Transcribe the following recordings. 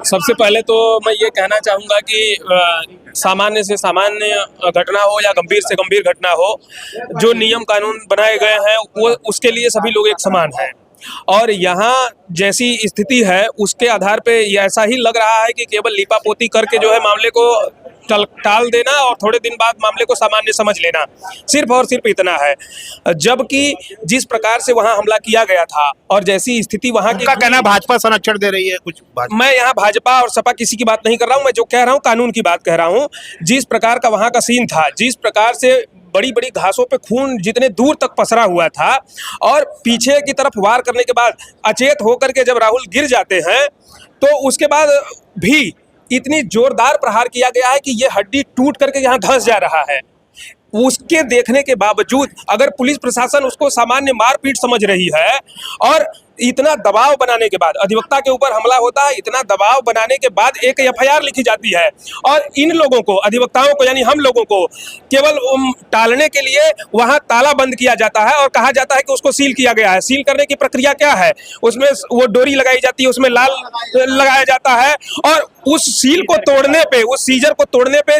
सबसे पहले तो मैं ये कहना चाहूँगा कि सामान्य से सामान्य घटना हो या गंभीर से गंभीर घटना हो, जो नियम कानून बनाए गए हैं वो उसके लिए सभी लोग एक समान हैं। और यहाँ जैसी स्थिति है उसके आधार पे ये ऐसा ही लग रहा है कि केवल लीपापोती करके जो है मामले को टाल देना और थोड़े दिन बाद मामले को सामान्य समझ लेना, सिर्फ और सिर्फ इतना है। जबकि जिस प्रकार से वहाँ हमला किया गया था और जैसी स्थिति वहाँ की, कहना भाजपा संरक्षण दे रही है कुछ मैं यहाँ भाजपा और सपा किसी की बात नहीं कर रहा हूँ, मैं जो कह रहा हूँ कानून की बात कह रहा हूँ। जिस प्रकार का वहाँ का सीन था, जिस प्रकार से बड़ी बड़ी घासों पे खून जितने दूर तक पसरा हुआ था और पीछे की तरफ वार करने के बाद अचेत होकर के जब राहुल गिर जाते हैं तो उसके बाद भी इतनी जोरदार प्रहार किया गया है कि ये हड्डी टूट करके यहाँ धंस जा रहा है। उसके देखने के बावजूद अगर पुलिस प्रशासन उसको सामान्य मारपीट समझ रही है और इतना दबाव बनाने के बाद अधिवक्ता के ऊपर हमला होता है, इतना दबाव बनाने के बाद एक एफआईआर लिखी जाती है और इन लोगों को, अधिवक्ताओं को यानी हम लोगों को केवल टालने के लिए वहां ताला बंद किया जाता है और कहा जाता है कि उसको सील किया गया है। सील करने की प्रक्रिया क्या है? उसमें वो डोरी लगाई जाती है, उसमें लाल लगाया जाता है और उस सील को तोड़ने पे, उस सीजर को तोड़ने पे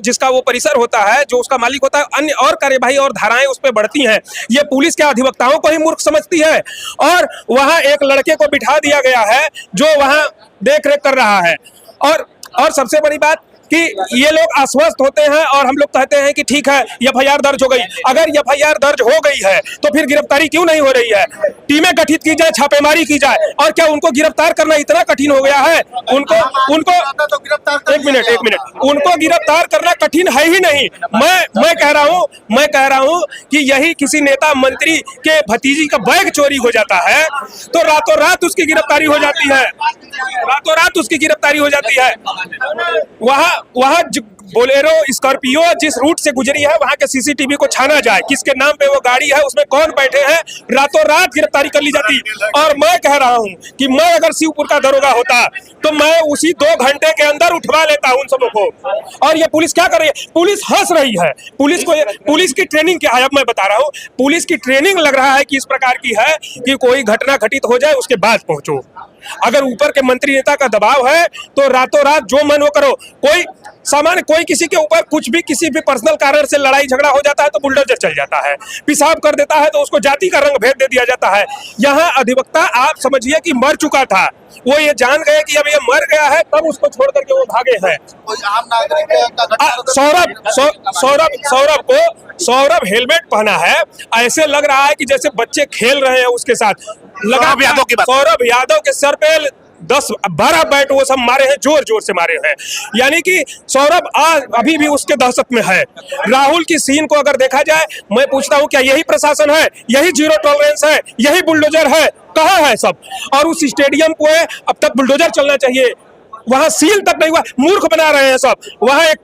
जिसका वो परिसर होता है, जो उसका मालिक होता है, अन्य और कार्यवाही और धाराएं उस पर बढ़ती हैं। ये पुलिस के अधिवक्ताओं को ही मूर्ख समझती है और वहां एक लड़के को बिठा दिया गया है जो वहां देख रेख कर रहा है। और सबसे बड़ी बात कि ये लोग आश्वस्त होते हैं और हम लोग कहते हैं कि ठीक है एफआईआर दर्ज हो गई। अगर एफआईआर दर्ज हो गई है तो फिर गिरफ्तारी क्यों नहीं हो रही है? टीमें गठित की जाए, छापेमारी की जाए। और क्या उनको गिरफ्तार करना इतना कठिन हो गया है? उनको एक मिनट उनको गिरफ्तार करना कठिन है ही नहीं। मैं कह रहा हूँ कि यही किसी नेता मंत्री के भतीजी का बैग चोरी हो जाता है तो रातों रात उसकी गिरफ्तारी हो जाती है, रातों रात उसकी गिरफ्तारी हो जाती है। वहाँ बोलेरो स्कॉर्पियो जिस रूट से गुजरी है वहां के सीसीटीवी को छाना जाए, किसके नाम पे वो गाड़ी है, उसमें कौन बैठे हैं, रातों रात गिरफ्तारी कर ली जाती। और मैं कह रहा हूं कि मैं अगर शिवपुर का दरोगा होता तो मैं उसी 2 घंटे के अंदर उठवा लेता उन सबों को। और ये पुलिस क्या कर रही है? पुलिस हंस रही है। पुलिस की ट्रेनिंग क्या है? अब मैं बता रहा हूँ, पुलिस की ट्रेनिंग लग रहा है कि इस प्रकार की है कि कोई घटना घटित हो जाए उसके बाद पहुंचो। अगर ऊपर के मंत्री नेता का दबाव है तो रातों रात जो मन वो करो। कोई किसी के ऊपर कुछ भी किसी भी पर्सनल कारण से लड़ाई झगड़ा हो जाता है तो बुलडोजर चल जाता है, पेशाब कर देता है तो उसको जाति का रंग भेद दे दिया जाता है। यहाँ अधिवक्ता आप समझिए कि मर चुका था, वो ये जान गए कि अब ये मर गया है, तब उसको छोड़ करके वो भागे हैं। सौरभ हेलमेट पहना है, ऐसे लग रहा है कि जैसे बच्चे खेल रहे हैं उसके साथ। सौरभ यादव के सर पे 10-12 बैट वो सब मारे हैं, जोर जोर से मारे हैं। यानी कि सौरभ आज अभी भी उसके दहशत में है। राहुल की सीन को अगर देखा जाए, मैं पूछता हूं क्या यही प्रशासन है, यही जीरो टॉलरेंस है, यही बुलडोजर है? कहाँ है सब? और उस स्टेडियम को अब तक बुलडोजर चलना चाहिए, वहां सील तक नहीं हुआ, मूर्ख बना रहे हैं सब। वहां एक